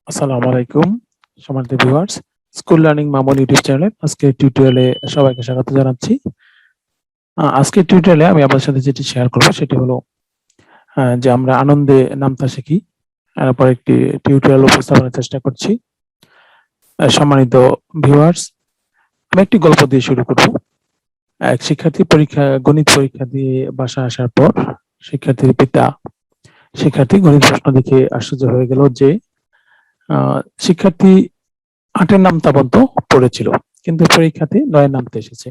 আসসালামু আলাইকুম সম্মানিত viewers, school learning Mamun YouTube চ্যানেলে আজকের টিউটোরিয়ালে সবাইকে স্বাগত জানাচ্ছি। আজকের টিউটোরিয়ালে আমি আপনাদের সাথে যেটি শেয়ার করব সেটি হলো যে আমরা আনন্দে নামতা শিখি। এরপর একটি টিউটোরিয়াল উপস্থাপনের চেষ্টা করছি। সম্মানিত ভিউয়ার্স, আমি একটি গল্প দিয়ে শুরু করব। এক শিক্ষার্থী গণিত পরীক্ষা দিয়ে বাসায় আসার পর শিক্ষার্থীর পিতা গণিত প্রশ্ন দেখে আশ্চর্য হয়ে গেল যে শিক্ষার্থী ৮ এর নামতা পর্যন্ত পড়েছিল, কিন্তু পরীক্ষাতে ৯ এর নামতা এসেছে।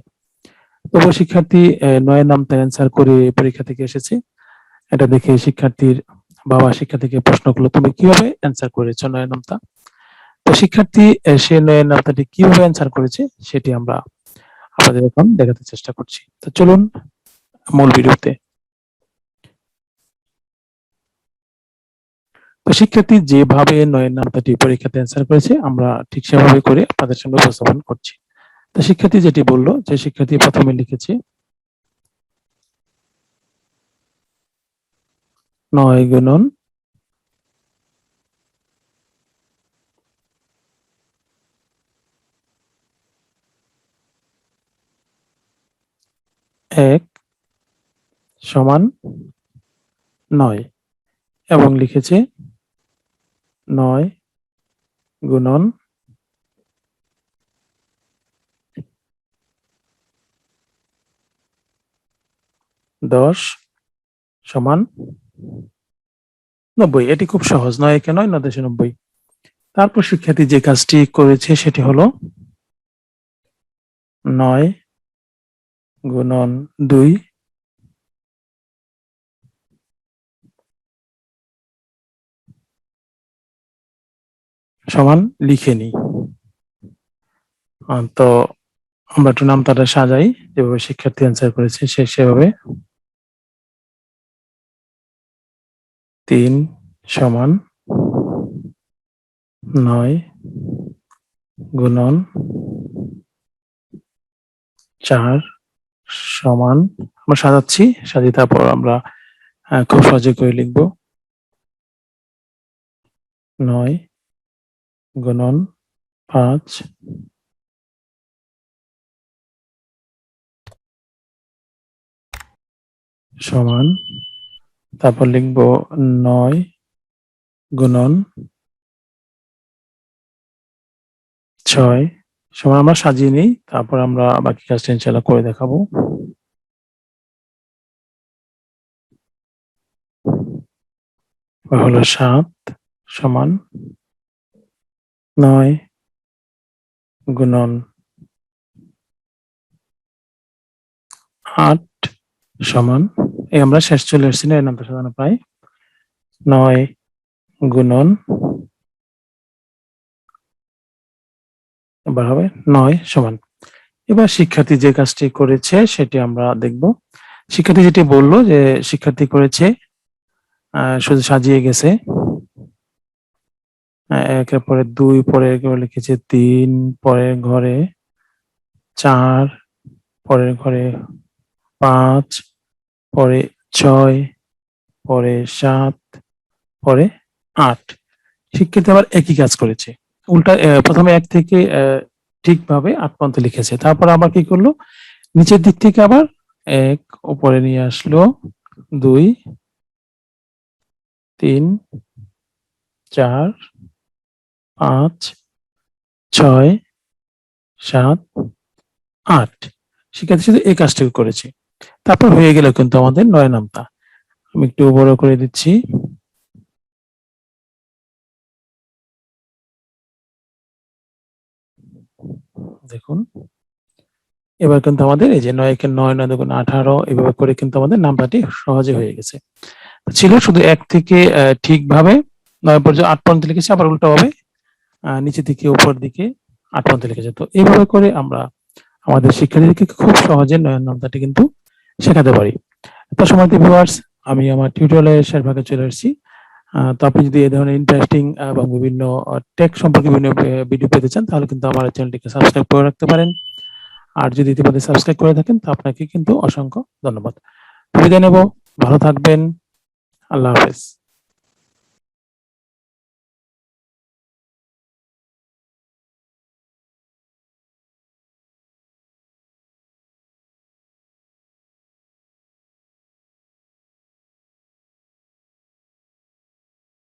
তবুও শিক্ষার্থী ৯ এর নামতা অ্যান্সার করে পরীক্ষা থেকে এসেছে। এটা দেখে শিক্ষার্থীর বাবা শিক্ষার্থীকে প্রশ্ন করলো, তুমি কিভাবে অ্যান্সার করেছো ৯ এর নামতা? তো শিক্ষার্থী সে ৯ এর নামতাটি কিভাবে অ্যান্সার করেছে সেটি আমরা আপনাদের এখন দেখাতে চেষ্টা করছি। তো চলুন মূল ভিডিওতে। তো শিক্ষার্থী যেভাবে ৯ এর নামতাটি পরীক্ষাতে অ্যান্সার করেছে আমরা ঠিক সেভাবে করে আপনাদের সামনে উপস্থাপন করছি। তো শিক্ষার্থী যেটি বললো যে শিক্ষার্থী প্রথমে লিখেছে ৯ গুণন ১ সমান ৯ এবং লিখেছে ৯ গুণন ১০ সমান ৯০। এটি খুব সহজ, ৯ একে ৯, ৯ দশে ৯০। তারপর শিক্ষার্থী যে কাজটি করেছে সেটি হলো ৯ গুণন ২ সমান লিখে নিই। তো আমরা একটু নামতাটা সাজাই, যেভাবে শিক্ষার্থী অ্যান্সার করেছে সে সেভাবে। ৩ সমান ৯ গুণন ৪ সমান, আমরা সাজাচ্ছি, সাজিয়ে তারপর আমরা খুব সহজে করে লিখব ৯ গুণন ৫ সমান, তারপর লিখব ৯ গুণন ৬ সমান, আমরা সাজিয়ে নিই, তারপর আমরা বাকি কাজটা ইনশাআল্লাহ করে দেখাবো। হলো ৭ সমান ৯ গুণন ৮ সমান, এই আমরা শেষ চলে এসেছি না, এর নামটা সাজানো প্রায়। ৯ গুণন এবার হবে ৯ সমান। এবার শিক্ষার্থী যে কাজটি করেছে সেটি আমরা দেখব। শিক্ষার্থী যেটি বলল যে শিক্ষার্থী করেছে শুধু সাজিয়ে গেছে, একের পরে ২, পরে লিখেছে ৩, পরের ঘরে ৪, পরের ঘরে ৫, পরে ৬, পরে ৭, পরে ৮। শিক্ষার্থী আবার একই কাজ করেছে, উল্টা প্রথমে ১ থেকে ঠিকভাবে ৮ পর্যন্ত লিখেছে, তারপর আবার কি করলো, নিচের দিক থেকে আবার ১ উপরে নিয়ে আসলো, ২, ৩, ৪, ৫, ৬, ৭, ৮। শিক্ষার্থী শুধু এই কাজটুকু করেছে, তারপর হয়ে গেল কিন্তু আমাদের ৯ নামতা। আমি একটু বড় করে দিচ্ছি। দেখুন এবার কিন্তু আমাদের এই যে ৯ একে ৯, ৯ দুগুণ ১৮, এভাবে করে কিন্তু আমাদের নামতাটি সহজে হয়ে গেছে। ছিল শুধু ১ থেকে ঠিকভাবে ৯ পর্যন্ত ৮ পর্যন্ত লিখেছে, আবার উল্টোভাবে নিচে থেকে উপর দিকে ৮ পর্যন্ত লিখেছে। তো এইভাবে করে আমরা আমাদের শিক্ষার্থীদেরকে খুব সহজে ৯ এর নামতাটি কিন্তু শেখাতে পারি। তো সম্মানিত ভিউয়ার্স, আমি আমার টিউটোরিয়ালের শেষ ভাগে চলে এসেছি। তো আপনি যদি এই ধরনের ইন্টারেস্টিং এবং বিভিন্ন টেক সম্পর্কে বিভিন্ন ভিডিও পেতে চান তাহলে কিন্তু আমার চ্যানেলটিকে সাবস্ক্রাইব করে রাখতে পারেন। আর যদি ইতিমধ্যে সাবস্ক্রাইব করে থাকেন তো আপনাকে কিন্তু অসংখ্য ধন্যবাদ। বিদায় নেব, ভালো থাকবেন, আল্লাহ হাফেজ।